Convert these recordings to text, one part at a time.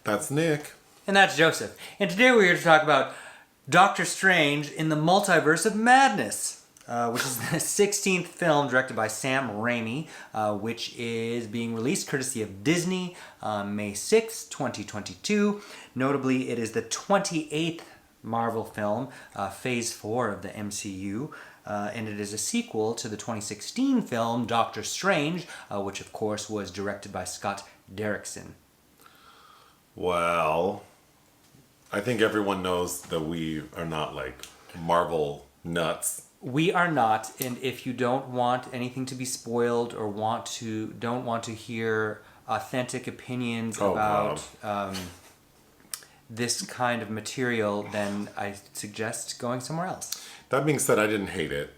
That's Nick. And that's Joseph. And today we're here to talk about Doctor Strange in the Multiverse of Madness, which is the 16th film directed by Sam Raimi, which is being released courtesy of Disney on May 6, 2022. Notably, it is the 28th Marvel film, Phase 4 of the MCU, and it is a sequel to the 2016 film Doctor Strange, which of course was directed by Scott Derrickson. Well, I think everyone knows that we are not like Marvel nuts. We are not, and if you don't want anything to be spoiled or don't want to hear authentic opinions about this kind of material, then I suggest going somewhere else. That being said, I didn't hate it.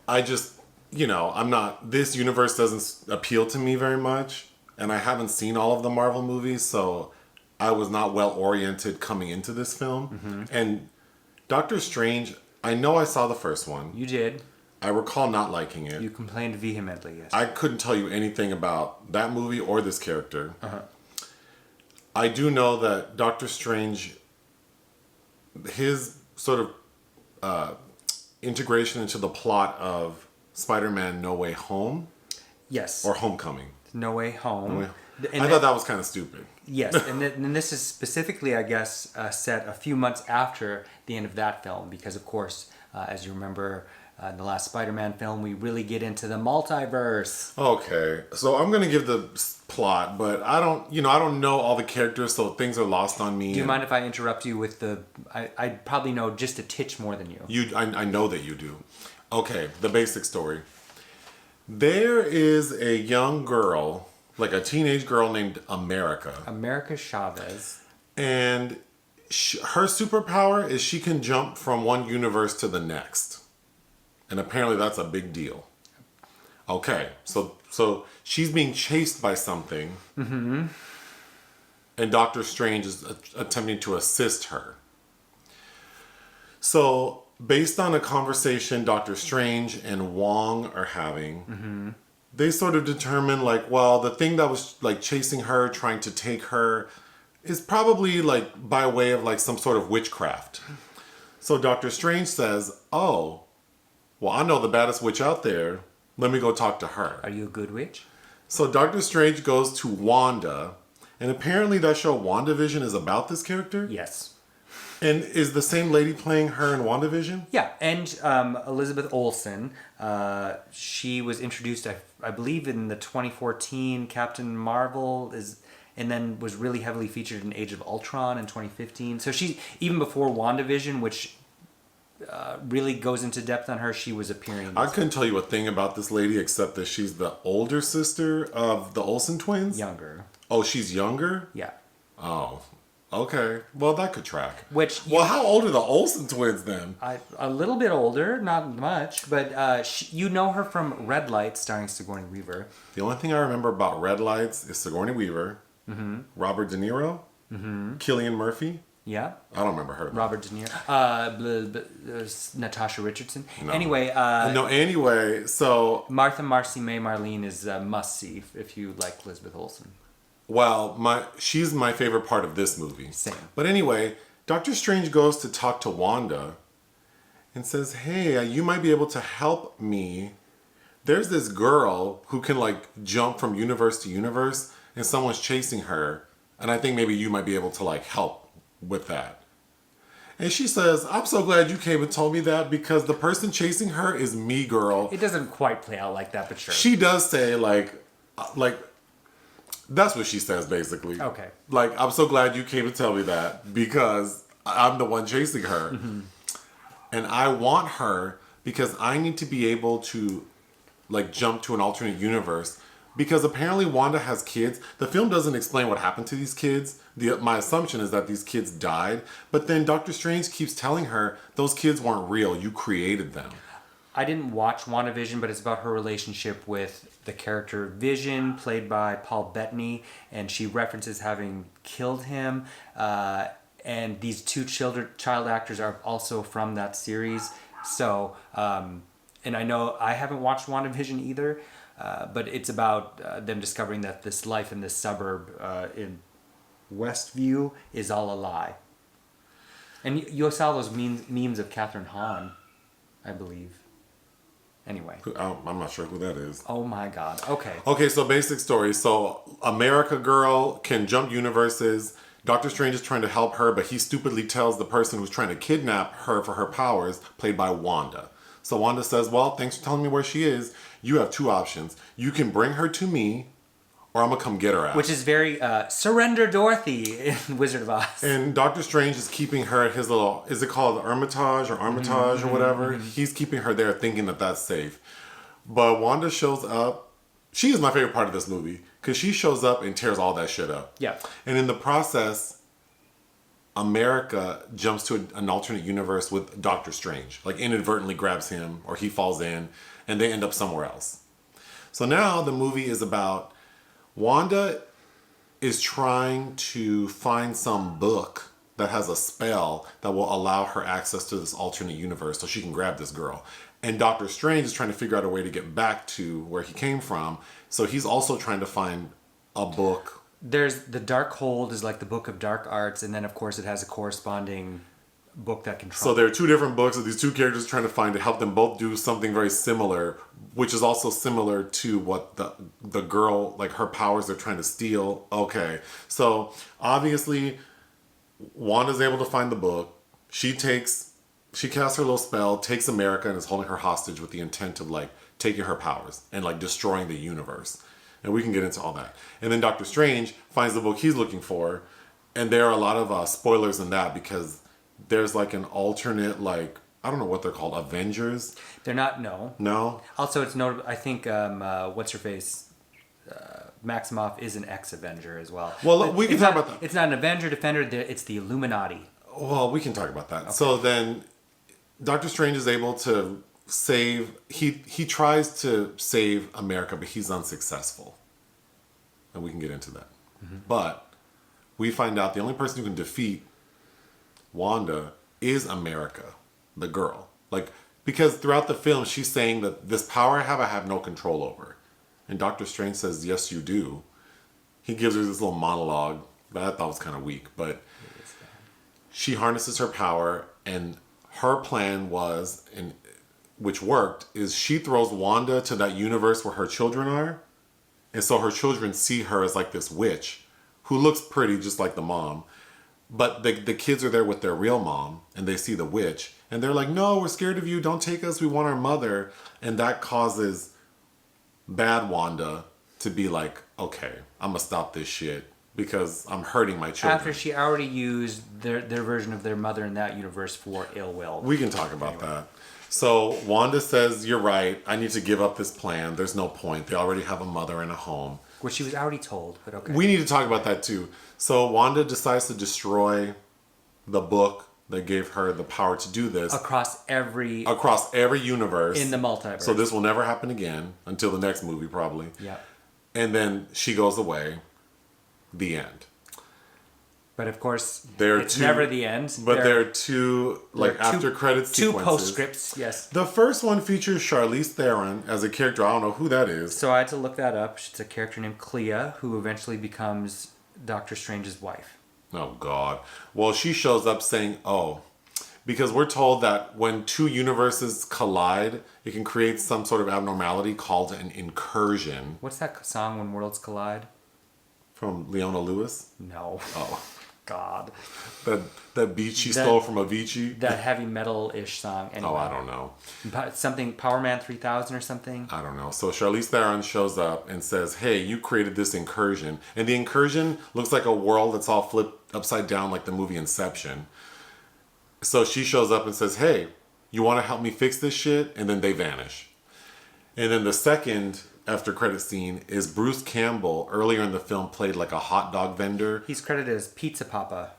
I just, this universe doesn't appeal to me very much, and I haven't seen all of the Marvel movies, so I was not well oriented coming into this film. Mm-hmm. And Doctor Strange, I know I saw the first one. You did. I recall not liking it. You complained vehemently, yes. I couldn't tell you anything about that movie or this character. Uh-huh. I do know that Doctor Strange, his sort of integration into the plot of Spider-Man No Way Home. Yes. Or Homecoming. No Way Home. I thought that was kind of stupid. Yes, and this is specifically, I guess, set a few months after the end of that film, because, of course, as you remember, in the last Spider-Man film, we really get into the multiverse. Okay, so I'm gonna give the plot, but I don't know all the characters, so things are lost on me. Do you mind if I interrupt you with I probably know just a titch more than you. I know that you do. Okay, the basic story. There is a young girl, like a teenage girl named America Chavez. And her superpower is she can jump from one universe to the next. And apparently that's a big deal. Okay, so she's being chased by something. Mm-hmm. And Doctor Strange is attempting to assist her. So, based on a conversation Doctor Strange and Wong are having, mm-hmm. they sort of determine, the thing that was, chasing her, trying to take her, is probably, by way of, some sort of witchcraft. So Doctor Strange says, oh, well, I know the baddest witch out there. Let me go talk to her. Are you a good witch? So Doctor Strange goes to Wanda, and apparently that show WandaVision is about this character? Yes. And is the same lady playing her in WandaVision? Yeah, and Elizabeth Olsen, she was introduced, I believe, in the 2014 Captain Marvel, and then was really heavily featured in Age of Ultron in 2015. So she, even before WandaVision, which really goes into depth on her, she was appearing. I couldn't tell you a thing about this lady except that she's the older sister of the Olsen twins? Younger. Oh, she's younger? Yeah. Oh, okay. Well, that could track. Well, how old are the Olsen twins then? A little bit older, not much, but you know her from Red Lights, starring Sigourney Weaver. The only thing I remember about Red Lights is Sigourney Weaver, mm-hmm. Robert De Niro, mm-hmm. Cillian Murphy. Yeah. I don't remember her. Robert De Niro. Natasha Richardson. No. Anyway, so Martha Marcy May Marlene is a must-see if you like Elizabeth Olsen. Well, she's my favorite part of this movie. Same. But anyway, Doctor Strange goes to talk to Wanda and says, hey, you might be able to help me. There's this girl who can jump from universe to universe and someone's chasing her. And I think maybe you might be able to help with that. And she says, I'm so glad you came and told me that because the person chasing her is me, girl. It doesn't quite play out like that, but sure. She does say that's what she says basically. Okay. I'm so glad you came to tell me that because I'm the one chasing her. Mm-hmm. And I want her because I need to be able to jump to an alternate universe. Because apparently Wanda has kids. The film doesn't explain what happened to these kids. My assumption is that these kids died. But then Doctor Strange keeps telling her, those kids weren't real. You created them. I didn't watch WandaVision, but it's about her relationship with the character Vision, played by Paul Bettany. And she references having killed him. And these two child actors are also from that series. So, and I know I haven't watched WandaVision either. But it's about them discovering that this life in this suburb in Westview is all a lie. And you saw those memes of Catherine Hahn, I believe. Anyway. I'm not sure who that is. Oh my God. Okay. Okay, so basic story. So America Girl can jump universes. Doctor Strange is trying to help her, but he stupidly tells the person who's trying to kidnap her for her powers, played by Wanda. So Wanda says, well, thanks for telling me where she is. You have two options. You can bring her to me, or I'm going to come get her out. Which is very Surrender Dorothy in Wizard of Oz. And Doctor Strange is keeping her at his little, is it called Armitage or whatever? He's keeping her there thinking that that's safe. But Wanda shows up. She is my favorite part of this movie because she shows up and tears all that shit up. Yeah. And in the process, America jumps to an alternate universe with Doctor Strange. Like inadvertently grabs him or he falls in and they end up somewhere else. So now the movie is about Wanda is trying to find some book that has a spell that will allow her access to this alternate universe so she can grab this girl. And Doctor Strange is trying to figure out a way to get back to where he came from. So he's also trying to find a book. There's the Darkhold is like the Book of Dark Arts, and then of course it has a corresponding book that controls. So there are two different books that these two characters are trying to find to help them both do something very similar, which is also similar to what the girl, like her powers they're trying to steal. Okay. So obviously Wanda's able to find the book. She casts her little spell, takes America and is holding her hostage with the intent of like taking her powers and like destroying the universe. And we can get into all that. And then Doctor Strange finds the book he's looking for. And there are a lot of spoilers in that because there's like an alternate, like, I don't know what they're called, Avengers? They're not, no. No? Also, it's notable, I think, what's her face? Maximoff is an ex-Avenger as well. Well, we can talk about that. It's not an Avenger, Defender, it's the Illuminati. Well, we can talk about that. Okay. So then Doctor Strange is able to save, he tries to save America, but he's unsuccessful. And we can get into that. Mm-hmm. But we find out the only person who can defeat Wanda is America, the girl. Like, because throughout the film, she's saying that this power I have no control over. And Doctor Strange says, yes, you do. He gives her this little monologue that I thought was kind of weak, but she harnesses her power, and her plan was, and which worked, is she throws Wanda to that universe where her children are. And so her children see her as like this witch who looks pretty just like the mom. But the kids are there with their real mom and they see the witch and they're like, no, we're scared of you. Don't take us. We want our mother. And that causes bad Wanda to be like, okay, I'm going to stop this shit because I'm hurting my children. After she already used their version of their mother in that universe for ill will. We can talk about that. So Wanda says, you're right. I need to give up this plan. There's no point. They already have a mother and a home. Which she was already told, but okay. We need to talk about that too. So Wanda decides to destroy the book that gave her the power to do this. Across every universe. In the multiverse. So this will never happen again until the next movie probably. Yeah. And then she goes away. The end. But of course, it's never the end. But there are two, after credits sequences. Two postscripts, yes. The first one features Charlize Theron as a character. I don't know who that is. So I had to look that up. She's a character named Clea, who eventually becomes Doctor Strange's wife. Oh, God. Well, she shows up saying, because we're told that when two universes collide, it can create some sort of abnormality called an incursion. What's that song, When Worlds Collide? From Leona Lewis? No. Oh. God. That beat she stole from Avicii? That heavy metal-ish song. Anyway. Oh, I don't know. Something, Power Man 3000 or something? I don't know. So Charlize Theron shows up and says, hey, you created this incursion. And the incursion looks like a world that's all flipped upside down like the movie Inception. So she shows up and says, hey, you want to help me fix this shit? And then they vanish. And then the second after credit scene is Bruce Campbell. Earlier in the film played like a hot dog vendor. He's credited as Pizza Papa.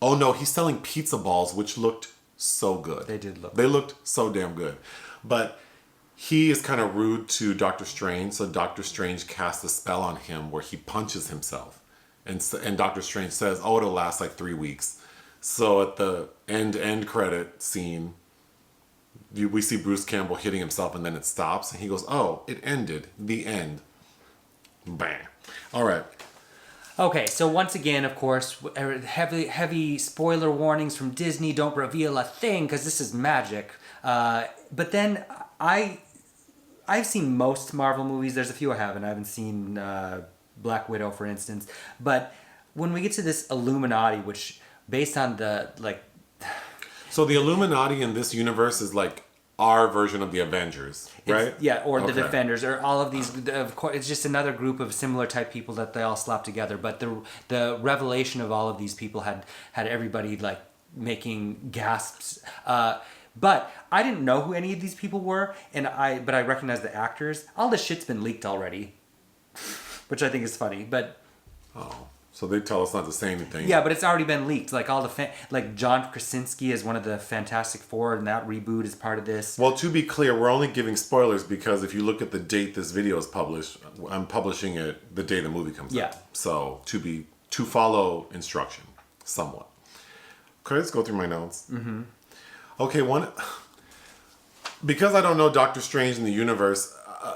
Oh no, he's selling pizza balls, which looked so good. They looked so damn good. But he is kind of rude to Doctor Strange, so Doctor Strange casts a spell on him where he punches himself. And Doctor Strange says, it'll last like 3 weeks. So at the end credit scene, we see Bruce Campbell hitting himself and then it stops. And he goes, it ended. The end. Bang. All right. Okay, so once again, of course, heavy spoiler warnings from Disney. Don't reveal a thing because this is magic. But then I've seen most Marvel movies. There's a few I haven't. I haven't seen Black Widow, for instance. But when we get to this Illuminati, which based on the So the Illuminati in this universe is like our version of the Avengers, right? Yeah, or the Okay. Defenders, or all of these. Of course, it's just another group of similar type people that they all slap together. But the revelation of all of these people had everybody like making gasps. But I didn't know who any of these people were, but I recognize the actors. All the shit's been leaked already, which I think is funny. But So they tell us not to say anything. yeah, but it's already been leaked. Like all the like John Krasinski is one of the Fantastic Four, and that reboot is part of this. Well, to be clear, we're only giving spoilers because if you look at the date this video is published, I'm publishing it the day the movie comes Yeah. out. So to follow instruction, somewhat. Okay, let's go through my notes. Mm-hmm. Okay, because I don't know Doctor Strange in the universe.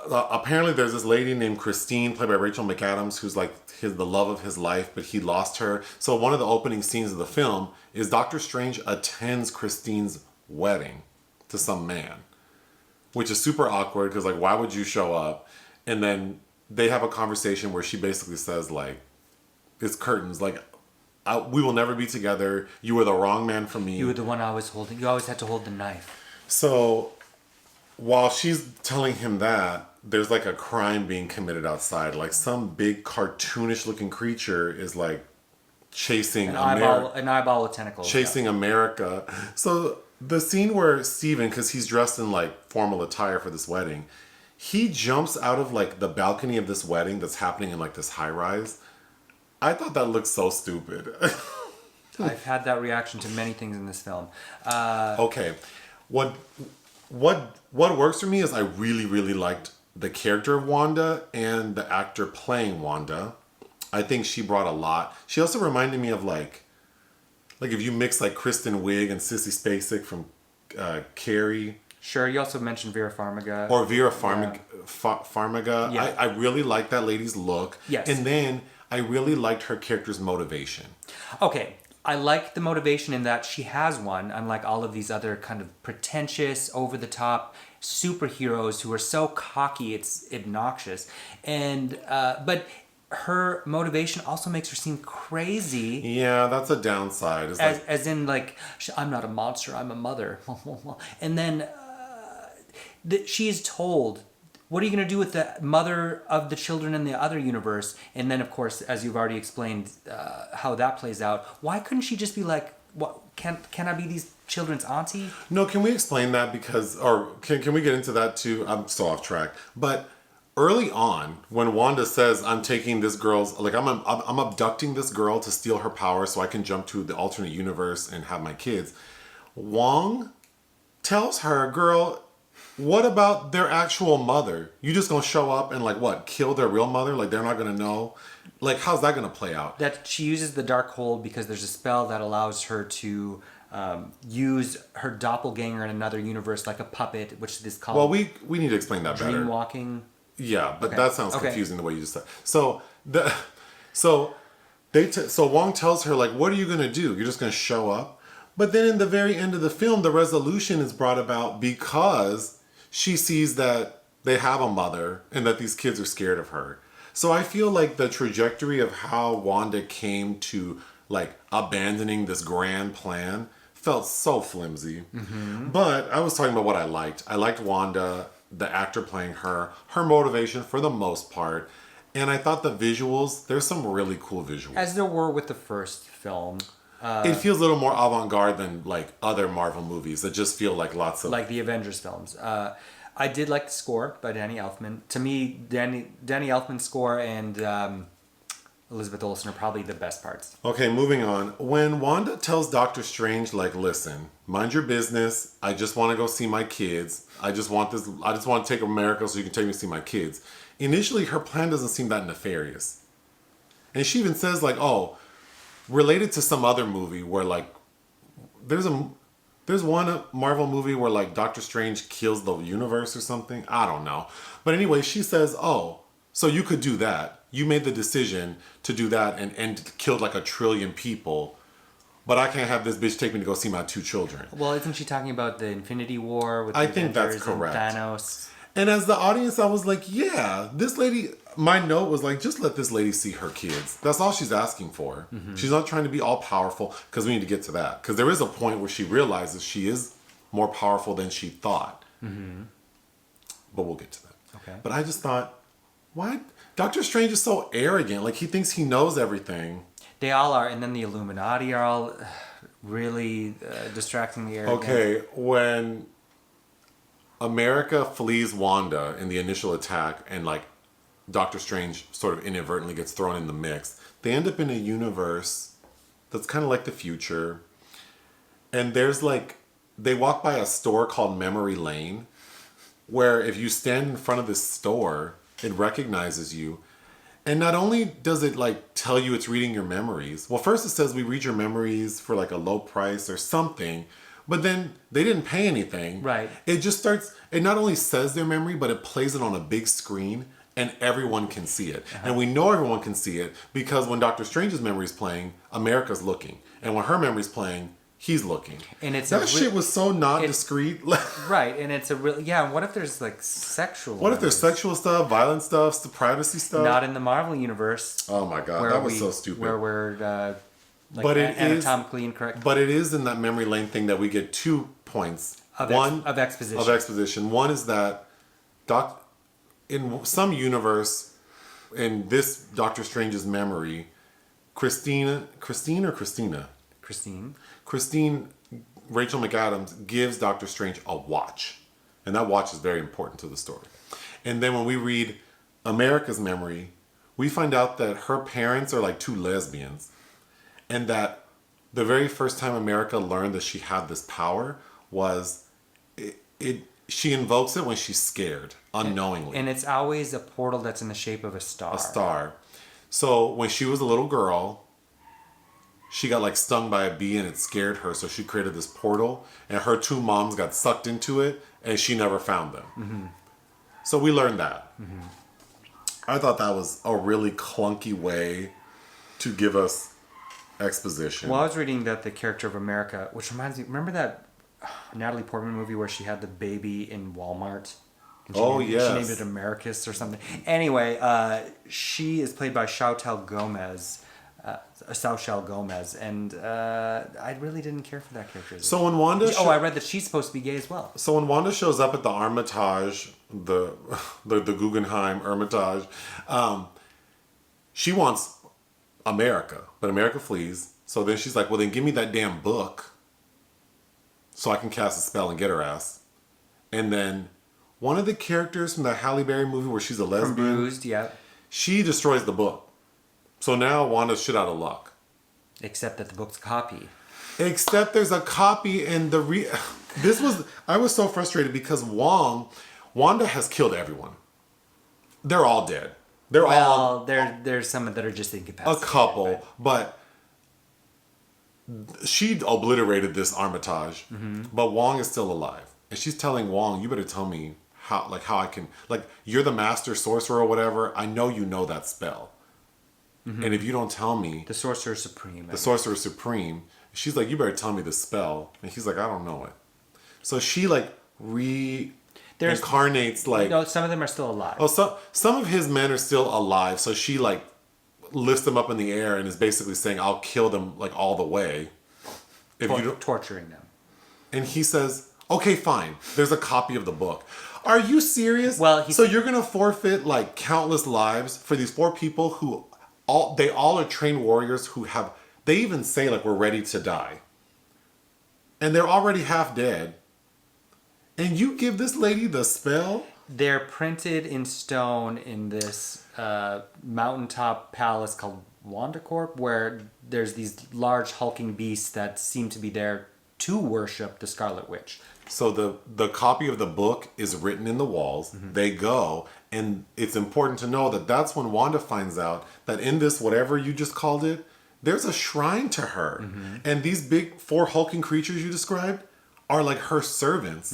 Apparently, there's this lady named Christine, played by Rachel McAdams, who's like the love of his life, but he lost her. So one of the opening scenes of the film is Doctor Strange attends Christine's wedding to some man, which is super awkward because like, why would you show up? And then they have a conversation where she basically says like, it's curtains, like, we will never be together. You were the wrong man for me. You were the one I was holding. You always had to hold the knife. So while she's telling him that, there's like a crime being committed outside. Like some big cartoonish looking creature is like chasing An eyeball with tentacles. chasing America. So the scene where Steven, because he's dressed in like formal attire for this wedding, he jumps out of like the balcony of this wedding that's happening in like this high rise. I thought that looked so stupid. I've had that reaction to many things in this film. Okay, what works for me is I really, really liked the character of Wanda and the actor playing Wanda. I think she brought a lot. She also reminded me of like if you mix like Kristen Wiig and Sissy Spacek from Carrie. Sure, you also mentioned Vera Farmiga. Or Vera Farmiga. Yeah. I really liked that lady's look. Yes. And then I really liked her character's motivation. Okay, I like the motivation in that she has one, unlike all of these other kind of pretentious, over-the-top superheroes who are so cocky it's obnoxious. And but her motivation also makes her seem crazy. Yeah, that's a downside. It's As in, like, I'm not a monster, I'm a mother. And then she is told, what are you going to do with the mother of the children in the other universe? And then, of course, as you've already explained how that plays out, why couldn't she just be like, "What? Can I be these children's auntie?" No, can we explain that? Because, or can we get into that too? I'm so off track. But early on, when Wanda says, I'm taking this girl's, like I'm abducting this girl to steal her power so I can jump to the alternate universe and have my kids, Wong tells her, girl, what about their actual mother? You just gonna show up and like what, kill their real mother? Like they're not gonna know? Like how's that gonna play out? That she uses the dark hold because there's a spell that allows her to use her doppelganger in another universe like a puppet, which is called. Well, we need to explain that better. dream walking. Yeah, but Okay. that sounds Okay. confusing the way you just said. So Wong tells her like, what are you gonna do? You're just gonna show up? But then in the very end of the film, the resolution is brought about because she sees that they have a mother and that these kids are scared of her. So I feel like the trajectory of how Wanda came to like abandoning this grand plan felt so flimsy. Mm-hmm. But I was talking about what I liked. I liked Wanda, the actor playing her motivation for the most part. And I thought the visuals, there's some really cool visuals. As there were with the first film. It feels a little more avant-garde than like other Marvel movies that just feel like lots of... Like the Avengers films. I did like the score by Danny Elfman. To me, Danny Elfman's score and Elizabeth Olsen are probably the best parts. Okay, moving on. When Wanda tells Doctor Strange, like, listen, mind your business. I just want to go see my kids. I just want to take America so you can take me to see my kids. Initially, her plan doesn't seem that nefarious. And she even says, like, oh, related to some other movie where, like, there's one Marvel movie where, like, Doctor Strange kills the universe or something. I don't know. But anyway, she says, oh, so you could do that. you made the decision to do that and killed like 1 trillion people, but I can't have this bitch take me to go see my 2 children. Well, isn't she talking about the Infinity War with I the think that's Avengers and correct. Thanos? And as the audience, I was like, yeah, this lady, my note was like, just let this lady see her kids. That's all she's asking for. She's not trying to be all powerful, because we need to get to that. Because there is a point where she realizes she is more powerful than she thought. But we'll get to that. Okay. But I just thought, why? Doctor Strange is so arrogant. Like, he thinks he knows everything. They all are, and then the Illuminati are all really distractingly arrogant. Okay, when America flees Wanda in the initial attack and like Doctor Strange sort of inadvertently gets thrown in the mix, they end up in a universe that's kind of like the future. And there's like, they walk by a store called Memory Lane, where if you stand in front of this store, it recognizes you. And not only does it like tell you it's reading your memories. Well, first it says we read your memories for like a low price or something. But then they didn't pay anything. Right. It just starts, it not only says their memory, but it plays it on a big screen and everyone can see it. And we know everyone can see it because when Doctor Strange's memory is playing, America's looking. And when her memory's playing, he's looking. And it's that shit was so not discreet. Right, and it's a real, yeah, and what if there's like sexual What if there's sexual stuff, violent stuff, privacy stuff? Not in the Marvel universe. Oh my god, that was so stupid. Where we're like but it anatomically incorrect. But it is in that memory lane thing that we get 2 points. Of exposition. Of exposition. One is that in some universe, in this Doctor Strange's memory, Christine, Rachel McAdams gives Doctor Strange a watch. And that watch is very important to the story. And then when we read America's memory, we find out that her parents are like 2 lesbians. And that the very first time America learned that she had this power was she invokes it when she's scared, unknowingly. And it's always a portal that's in the shape of a star. A star. So when she was a little girl, she got like stung by a bee and it scared her. So she created this portal and her 2 moms got sucked into it and she never found them. So we learned that. I thought that was a really clunky way to give us exposition. Well, I was reading that the character of America, which reminds me, remember that Natalie Portman movie where she had the baby in Walmart? Yes. She named it Americus or something. Anyway, she is played by Xochitl Gomez, and I really didn't care for that character. So when Wanda... I read that she's supposed to be gay as well. So when Wanda shows up at the Armitage, the Guggenheim Hermitage, she wants America, but America flees. So then she's like, well, then give me that damn book so I can cast a spell and get her ass. And then one of the characters from the Halle Berry movie where she's a lesbian, From Bruised, yeah. she destroys the book. So now Wanda's shit out of luck. Except that the book's a copy. Except there's a copy and I was so frustrated because Wanda has killed everyone. They're all dead. There's some that are just incapacitated. A couple, but she obliterated this Armitage, but Wong is still alive. And she's telling Wong, you better tell me how I can, like, you're the master sorcerer or whatever. I know you know that spell. And if you don't tell me... The Sorcerer Supreme. The Sorcerer Supreme. She's like, you better tell me the spell. And he's like, I don't know it. So she, like, incarnates, like... No, some of them are still alive. Oh, some of his men are still alive. So she, like, lifts them up in the air and is basically saying, I'll kill them, like, all the way. Torturing them. And he says, okay, fine. There's a copy of the book. Are you serious? Well, so you're going to forfeit, like, countless lives for these 4 people who... They all are trained warriors who have... They even say, like, we're ready to die. And they're already half dead. And you give this lady the spell? They're printed in stone in this mountaintop palace called WandaCorp, where there's these large hulking beasts that seem to be there to worship the Scarlet Witch. So the copy of the book is written in the walls. They go, and it's important to know that that's when Wanda finds out that in this, whatever you just called it, there's a shrine to her. And these big 4 hulking creatures you described are like her servants.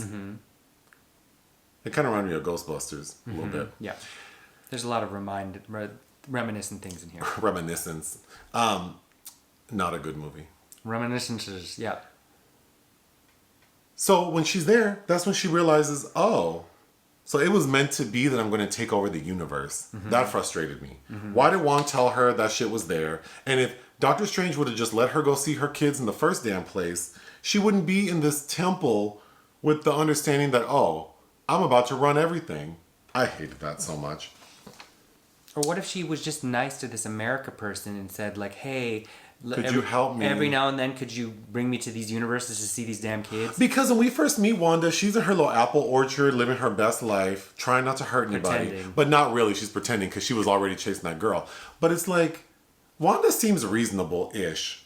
It kind of reminded me of Ghostbusters a little bit. Yeah. There's a lot of reminiscent things in here. Reminiscence. Not a good movie. Reminiscences, yeah. So when she's there, that's when she realizes, oh, so it was meant to be that I'm going to take over the universe. That frustrated me. Why did Wong tell her that shit was there? And if Doctor Strange would have just let her go see her kids in the first damn place, she wouldn't be in this temple with the understanding that, oh, I'm about to run everything. I hated that so much. Or what if she was just nice to this America person and said, like, hey, could you help me? Every now and then, could you bring me to these universes to see these damn kids? Because when we first meet Wanda, she's in her little apple orchard, living her best life, trying not to hurt anybody. Pretending. But not really. She's pretending because she was already chasing that girl. But it's like, Wanda seems reasonable-ish.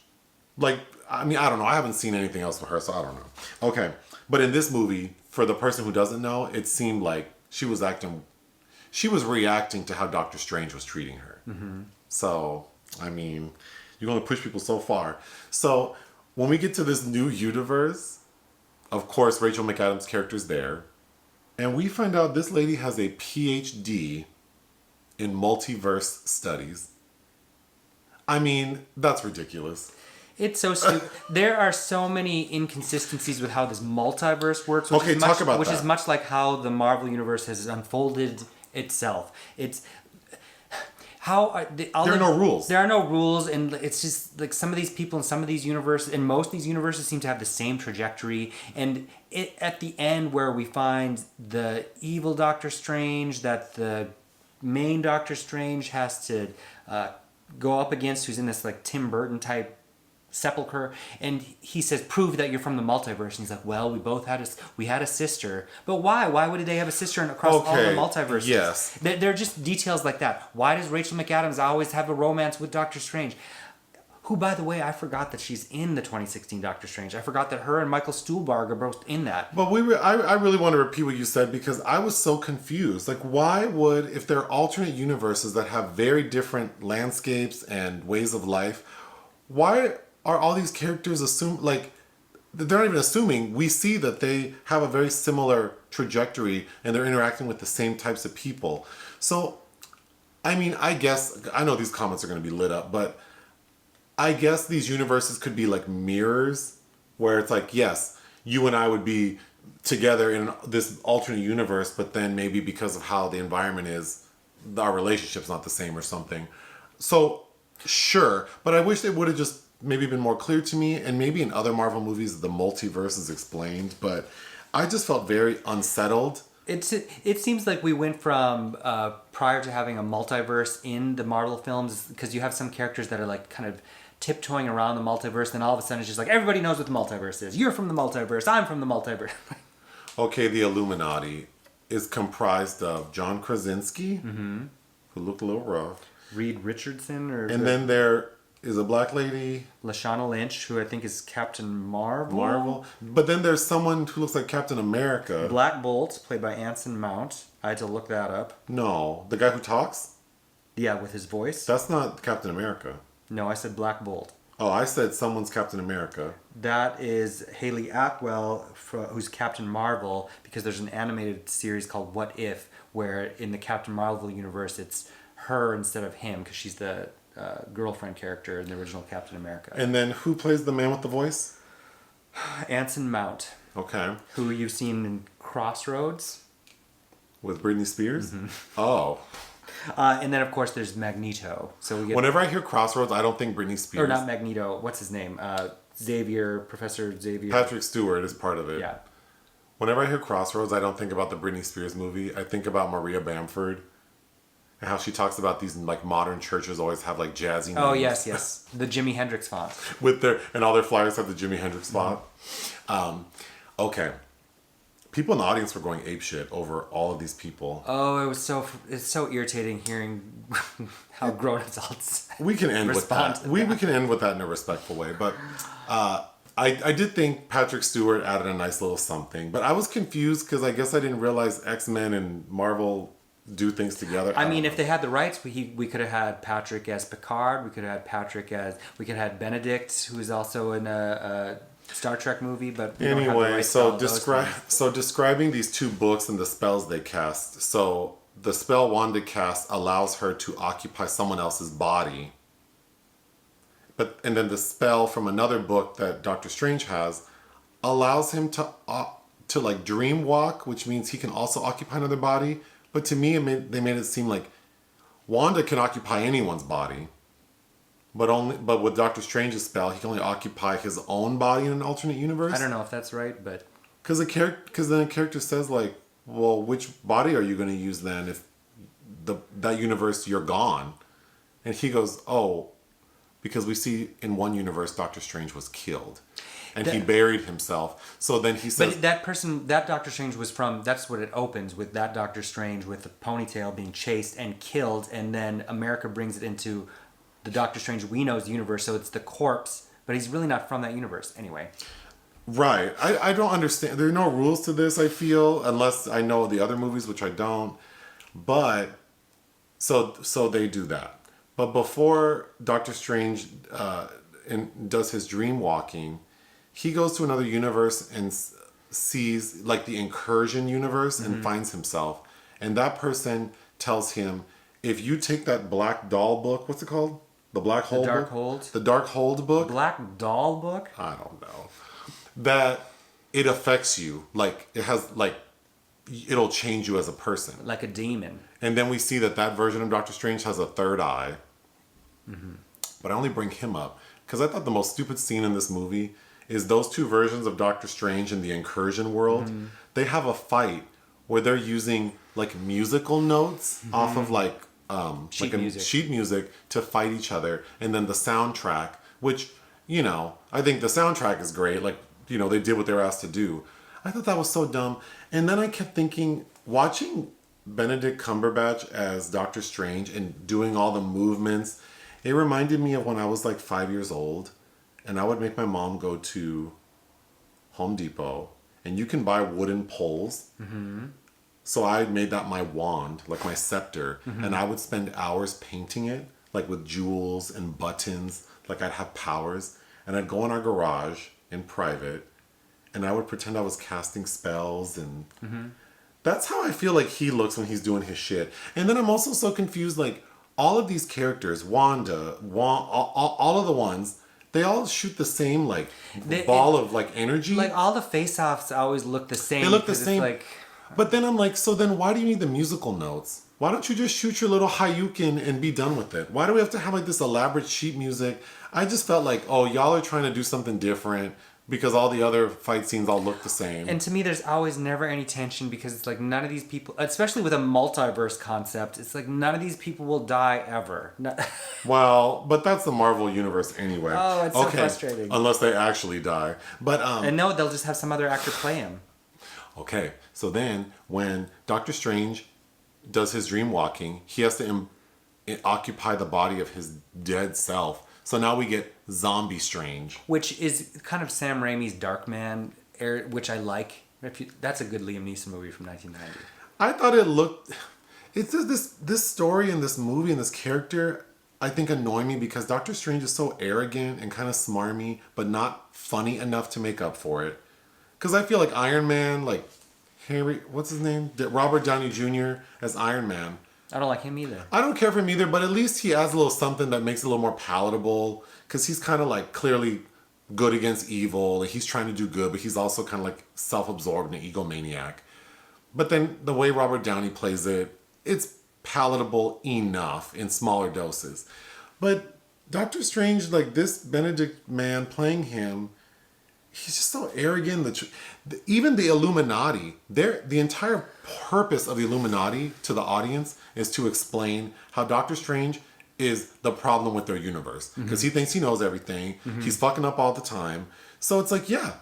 Like, I mean, I don't know. I haven't seen anything else with her, so I don't know. Okay. But in this movie, for the person who doesn't know, it seemed like she was reacting to how Doctor Strange was treating her. So, I mean, you can only push people so far. So, when we get to this new universe, of course, Rachel McAdams' character's there. And we find out this lady has a PhD in multiverse studies. I mean, that's ridiculous. It's so stupid. There are so many inconsistencies with how this multiverse works. Which Okay, is talk about which that. is much like how the Marvel universe has unfolded itself. It's how there are no rules. There are no rules, and it's just like some of these people in some of these universes, and most of these universes seem to have the same trajectory. And it at the end where we find the evil Doctor Strange that the main Doctor Strange has to go up against, who's in this like Tim Burton type sepulcher, and he says, prove that you're from the multiverse. And he's like, well, we had a sister. But why would they have a sister across all the multiverses? Yes. They're just details like that. Why does Rachel McAdams always have a romance with Doctor Strange? Who, by the way, I forgot that she's in the 2016 Doctor Strange. I forgot that her and Michael Stuhlbarg are both in that. But I really want to repeat what you said because I was so confused. Like, why would, if there are alternate universes that have very different landscapes and ways of life, why are all these characters they're not even assuming. We see that they have a very similar trajectory and they're interacting with the same types of people. So, I mean, I know these comments are going to be lit up, but I guess these universes could be like mirrors where it's like, yes, you and I would be together in this alternate universe, but then maybe because of how the environment is, our relationship's not the same or something. So, sure, but I wish they would have just maybe been more clear to me, and maybe in other Marvel movies the multiverse is explained, but I just felt very unsettled. It seems like we went from prior to having a multiverse in the Marvel films, because you have some characters that are like kind of tiptoeing around the multiverse, then all of a sudden it's just like everybody knows what the multiverse is. You're from the multiverse, I'm from the multiverse. Okay, the Illuminati is comprised of John Krasinski, who looked a little rough. Reed Richardson, and then there is a black lady, Lashana Lynch, who I think is Captain Marvel. But then there's someone who looks like Captain America. Black Bolt, played by Anson Mount. I had to look that up. No, the guy who talks? Yeah, with his voice. That's not Captain America. No, I said Black Bolt. Oh, I said someone's Captain America. That is Haley Atwell, who's Captain Marvel, because there's an animated series called What If, where in the Captain Marvel universe it's her instead of him, because she's the girlfriend character in the original Captain America. And then who plays the man with the voice? Anson Mount. Okay. Who you've seen in Crossroads. With Britney Spears? Oh. And then, of course, there's Magneto. So we get whenever I hear Crossroads, I don't think Britney Spears. Or not Magneto. What's his name? Xavier, Professor Xavier. Patrick Stewart is part of it. Yeah. Whenever I hear Crossroads, I don't think about the Britney Spears movie. I think about Maria Bamford. And how she talks about these like modern churches always have like jazzy names. Oh yes. The Jimi Hendrix font. And all their flyers have the Jimi Hendrix font. Okay. People in the audience were going apeshit over all of these people. Oh, it's so irritating hearing how grown adults we can end with that. We can end with that in a respectful way. But I did think Patrick Stewart added a nice little something. But I was confused because I guess I didn't realize X-Men and Marvel do things together. I mean, if they had the rights, we could have had Patrick as Picard. We could have had Benedict, who is also in a Star Trek movie. But anyway, describing these two books and the spells they cast. So the spell Wanda casts allows her to occupy someone else's body. And then the spell from another book that Doctor Strange has allows him to like dream walk, which means he can also occupy another body. But to me, they made it seem like Wanda can occupy anyone's body, but with Doctor Strange's spell, he can only occupy his own body in an alternate universe. I don't know if that's right, but because then a character says like, well, which body are you going to use then if that universe you're gone? And he goes, oh, because we see in one universe Doctor Strange was killed. And he buried himself. So then he says... But that Doctor Strange was from... That's what it opens with, that Doctor Strange with the ponytail being chased and killed. And then America brings it into the Doctor Strange we know's universe. So it's the corpse. But he's really not from that universe anyway. Right. I don't understand. There are no rules to this, I feel. Unless I know the other movies, which I don't. But... So they do that. But before Doctor Strange does his dream walking... He goes to another universe and sees like the Incursion universe and finds himself. And that person tells him, if you take that black doll book, what's it called? The Black Hole Dark book? Hold? The Dark Hold book? Black Doll book? I don't know. That it affects you. Like, it has, like, it'll change you as a person. Like a demon. And then we see that version of Doctor Strange has a third eye. Mm-hmm. But I only bring him up because I thought the most stupid scene in this movie is those two versions of Doctor Strange in the Incursion world. They have a fight where they're using like musical notes off of like sheet music to fight each other, and then the soundtrack, which, you know, I think the soundtrack is great. Like, you know, they did what they were asked to do. I thought that was so dumb. And then I kept thinking, watching Benedict Cumberbatch as Doctor Strange and doing all the movements, it reminded me of when I was like 5 years old. And I would make my mom go to Home Depot, and you can buy wooden poles. Mm-hmm. So I made that my wand, like my scepter, and I would spend hours painting it, like with jewels and buttons, like I'd have powers. And I'd go in our garage in private, and I would pretend I was casting spells, and that's how I feel like he looks when he's doing his shit. And then I'm also so confused, like all of these characters, Wanda, all of the ones. They all shoot the same like ball of like energy. Like all the face-offs always look the same. They look the same. Like... But then I'm like, so then why do you need the musical notes? Why don't you just shoot your little Hayukin and be done with it? Why do we have to have like this elaborate sheet music? I just felt like, oh, y'all are trying to do something different because all the other fight scenes all look the same. And to me, there's always never any tension because it's like none of these people, especially with a multiverse concept, it's like none of these people will die ever. Well, but that's the Marvel universe anyway. Oh, it's so frustrating. Unless they actually die. But and no, they'll just have some other actor play him. Okay, so then when Doctor Strange does his dream walking, he has to occupy the body of his dead self. So now we get Zombie Strange. Which is kind of Sam Raimi's Darkman, which I like. That's a good Liam Neeson movie from 1990. I thought it looked... It's just this story and this movie and this character, I think, annoy me because Doctor Strange is so arrogant and kind of smarmy, but not funny enough to make up for it. Because I feel like Iron Man, like what's his name? Robert Downey Jr. as Iron Man. I don't like him either. I don't care for him either, but at least he adds a little something that makes it a little more palatable. Because he's kind of like clearly good against evil. Like he's trying to do good, but he's also kind of like self-absorbed and egomaniac. But then the way Robert Downey plays it, it's palatable enough in smaller doses. But Doctor Strange, like this Benedict man playing him, he's just so arrogant. Even the Illuminati, the entire purpose of the Illuminati to the audience is to explain how Doctor Strange is the problem with their universe. Because he thinks he knows everything. He's fucking up all the time. So it's like, yeah.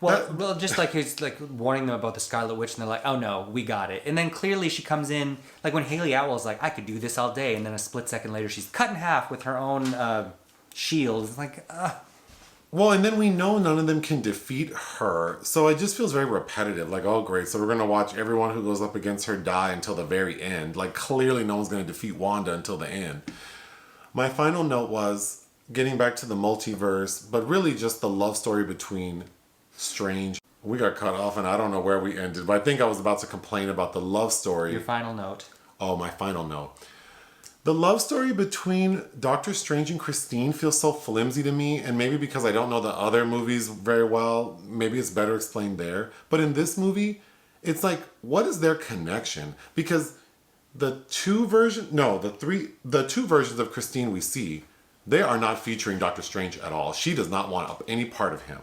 Well, just like he's like warning them about the Scarlet Witch, and they're like, "Oh no, we got it." And then clearly she comes in, like when Haley Atwell's like, "I could do this all day," and then a split second later she's cut in half with her own shield. It's like, Well, and then we know none of them can defeat her, so it just feels very repetitive. Like, oh great, so we're gonna watch everyone who goes up against her die until the very end. Like, clearly no one's gonna defeat Wanda until the end. My final note was getting back to the multiverse, but really just the love story between Strange. We got cut off and I don't know where we ended, but I think I was about to complain about the love story. Your final note. Oh, my final note. The love story between Doctor Strange and Christine feels so flimsy to me, and maybe because I don't know the other movies very well, maybe it's better explained there. But in this movie, it's like, what is their connection? Because the two versions of Christine we see, they are not featuring Doctor Strange at all. She does not want any part of him.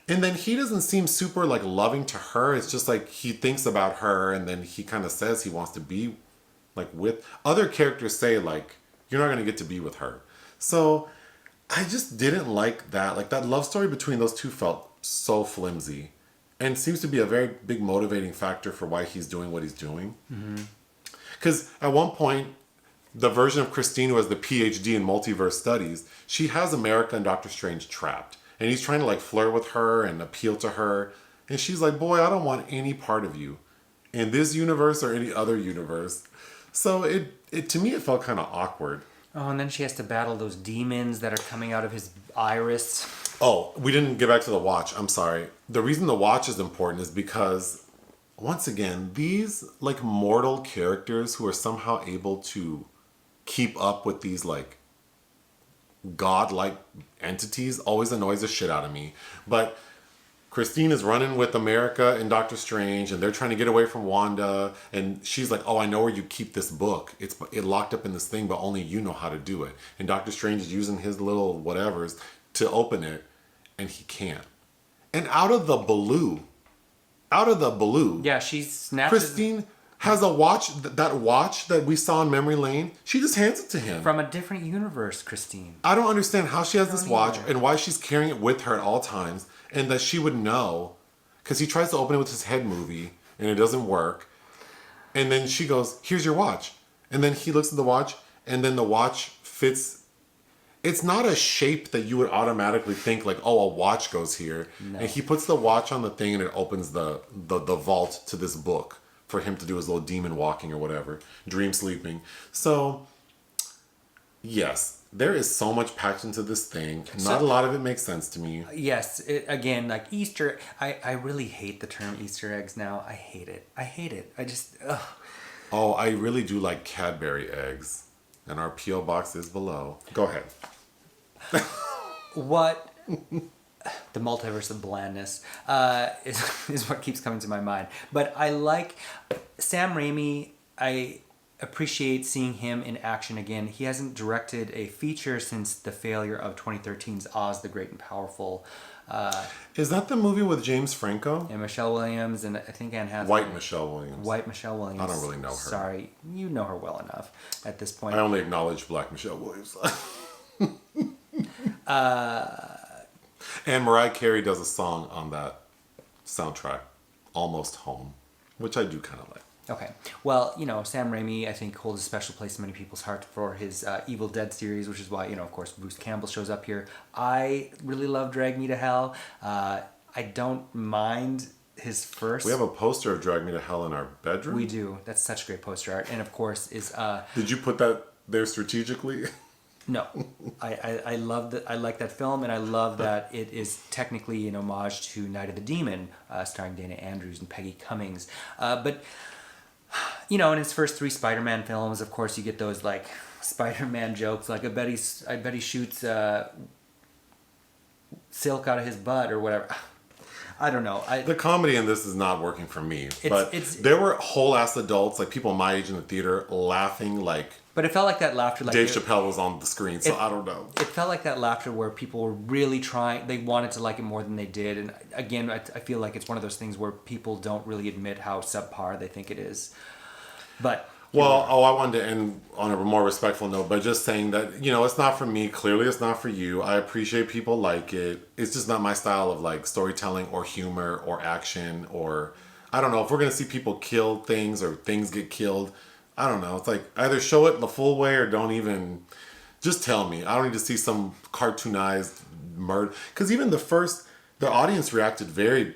And then he doesn't seem super like loving to her. It's just like he thinks about her, and then he kind of says he wants to be like with other characters say like, you're not going to get to be with her. So I just didn't like that. Like that love story between those two felt so flimsy, and seems to be a very big motivating factor for why he's doing what he's doing. Because at one point, the version of Christine who has the PhD in multiverse studies, she has America and Doctor Strange trapped. And he's trying to like flirt with her and appeal to her. And she's like, boy, I don't want any part of you in this universe or any other universe. So it to me, it felt kind of awkward. Oh, and then she has to battle those demons that are coming out of his iris. Oh, we didn't get back to the watch. I'm sorry. The reason the watch is important is because, once again, these like mortal characters who are somehow able to keep up with these like godlike entities always annoys the shit out of me. But Christine is running with America and Doctor Strange, and they're trying to get away from Wanda, and she's like, oh, I know where you keep this book. It's locked up in this thing, but only you know how to do it. And Doctor Strange is using his little whatevers to open it, and he can't. And out of the blue, Yeah, she snatches Christine has a watch, that watch that we saw in Memory Lane. She just hands it to him. from a different universe, Christine. I don't understand how she has this watch either. and why she's carrying it with her at all times, and that she would know, because he tries to open it with his head movie and it doesn't work. And then she goes, here's your watch. And then he looks at the watch, and then the watch fits. It's not a shape that you would automatically think like, oh, a watch goes here. No. And he puts the watch on the thing, and it opens the vault to this book for him to do his little demon walking or whatever, dream sleeping. So, yes, there is so much packed into this thing. Not a lot of it makes sense to me. Yes, again, like Easter, I really hate the term Easter eggs now. I hate it. I just, ugh. Oh, I really do like Cadbury eggs. And our P.O. box is below. Go ahead. What the multiverse of blandness is what keeps coming to my mind. But I like Sam Raimi. I appreciate seeing him in action again. He hasn't directed a feature since the failure of 2013's Oz the Great and Powerful. Is that the movie with James Franco? And Michelle Williams and I think Anne Hathaway. White Michelle Williams. White Michelle Williams. I don't really know her. Sorry, you know her well enough at this point. I only acknowledge Black Michelle Williams. And Mariah Carey does a song on that soundtrack, Almost Home, which I do kind of like. Okay. Well, Sam Raimi, I think, holds a special place in many people's heart for his Evil Dead series, which is why, of course, Bruce Campbell shows up here. I really love Drag Me to Hell. I don't mind his first... We have a poster of Drag Me to Hell in our bedroom? We do. That's such great poster art. And, of course, is... Did you put that there strategically? No. I love that. I like that film, and I love that it is technically an homage to Night of the Demon, starring Dana Andrews and Peggy Cummings. But... in his first 3 Spider-Man films, of course, you get those like Spider-Man jokes, like I bet he shoots silk out of his butt or whatever. I don't know. The comedy in this is not working for me. There were whole ass adults, like people my age in the theater, laughing like. But it felt like that laughter, like Dave Chappelle was on the screen, so I don't know. It felt like that laughter where people were really trying. They wanted to like it more than they did, and again, I feel like it's one of those things where people don't really admit how subpar they think it is. But I wanted to end on a more respectful note, but just saying that it's not for me. Clearly, it's not for you. I appreciate people like it. It's just not my style of like storytelling or humor or action or I don't know if we're gonna see people kill things or things get killed. I don't know. It's like either show it the full way or don't even. Just tell me. I don't need to see some cartoonized murder. Because even the audience reacted very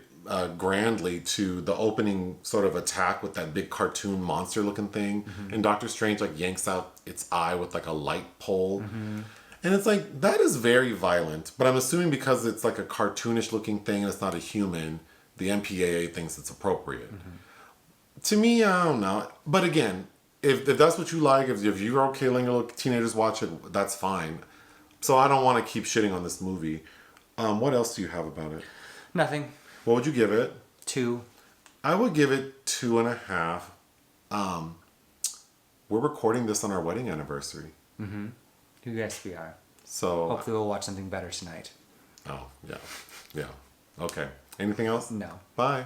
grandly to the opening sort of attack with that big cartoon monster looking thing. Mm-hmm. And Doctor Strange like yanks out its eye with like a light pole. Mm-hmm. And it's like, that is very violent. But I'm assuming because it's like a cartoonish looking thing and it's not a human, the MPAA thinks it's appropriate. Mm-hmm. To me, I don't know. But again, if that's what you like, if you're okay letting little teenagers watch it, that's fine. So I don't want to keep shitting on this movie. What else do you have about it? Nothing. What would you give it? 2. I would give it 2.5. We're recording this on our wedding anniversary. Yes, we are. So Hopefully we'll watch something better tonight. Oh, yeah. Yeah. Okay. Anything else? No. Bye.